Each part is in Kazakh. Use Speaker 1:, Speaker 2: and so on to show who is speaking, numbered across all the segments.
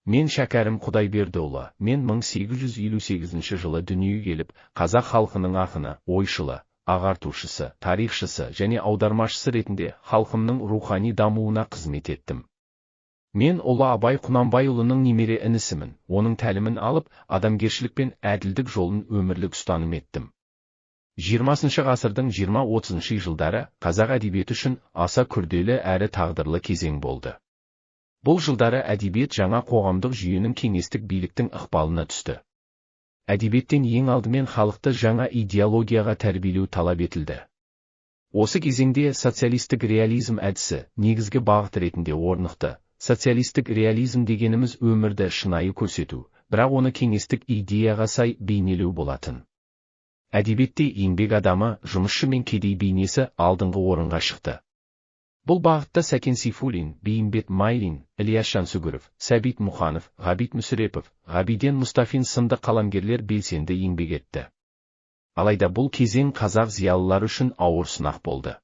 Speaker 1: Мен Шәкәрім Құдайбердіұлы, мен 1858 жылы дүниеге келіп, қазақ халқының ақыны, ойшылы, ағартушысы, тарихшысы және аудармашысы ретінде халқымның рухани дамуына қызмет еттім. Мен ұлы Абай Құнанбайұлының немере інісімін, оның тәлімін алып, адамгершілік пен әділдік жолын өмірлік ұстаным еттім. 20 ғасырдың 20-30 жылдары қазақ әдебиеті үшін аса күрделі әрі тағдырлы кезең болды. Бұл жылдары әдебиет жаңа қоғамдық жүйенің кеңестік биліктің ықпалына түсті. Әдебиеттен ең алдымен халықты жаңа идеологияға тәрбиелеу талап етілді. Осы кезеңде социалистік реализм әдісі негізгі бағыт ретінде орнықты. Социалистік реализм дегеніміз өмірді шынайы көрсету, бірақ оны кеңестік идеяға сай бейнелеу болатын. Әдебиетте еңбек адамы, жұмысшы мен кедей бейнесі алдыңғы орынға шықты. Бұл бағытта Сәкен Сейфуллин, Бейімбет Майлин, Ілияс Жансүгіров, Сәбит Мұқанов, Ғабит Мүсірепов, Ғабиден Мұстафин сынды қаламгерлер белсенді еңбек етті. Алайда бұл кезең қазақ зиялылары үшін ауыр сынақ болды.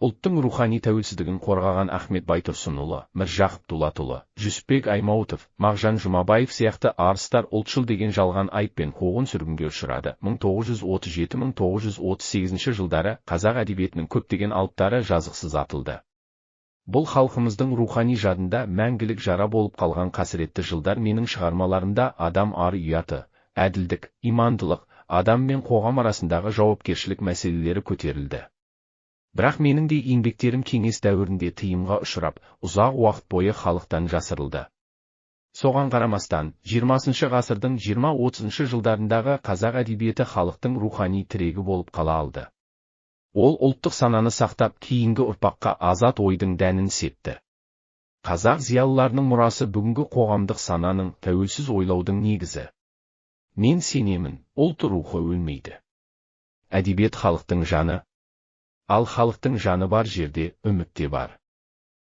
Speaker 1: Ұлттың рухани тәуелсіздігін қорғаған Ахмет Байтұрсынұлы, Міржақып Дулатұлы, Жүсіпбек Аймауытов, Мағжан Жұмабаев сияқты арыстар ұлтшыл деген жалған айыппен қуғын сүргінге ұшырады. 1937-1938 жылдары қазақ әдебиетінің көптеген алыптары жазықсыз атылды. Бұл халқымыздың рухани жадында мәңгілік жара болып қалған қасіретті жылдар. Менің шығармаларымда адам ар-ұяты, әділдік, имандылық, адам мен қоғам арасындағы жауапкершілік мәселелері көтерілді. Бірақ менің де еңбектерім кеңес дәуірінде тыйымға ұшырап, ұзақ уақыт бойы халықтан жасырылды. Соған қарамастан, 20 ғасырдың 20-30 жылдарындағы қазақ әдебиеті халықтың рухани тірегі болып қала алды. Ол ұлттық сананы сақтап, кейінгі ұрпаққа азат ойдың дәнін септі. Қазақ зиялыларының мұрасы бүгінгі қоғамдық сананың, тәуелсіз ойлаудың негізі. Мен сенемін, ұлт рухы өлмейді. Әдебиет халықтың жаны. Ал халықтың жаны бар жерде үміт те бар.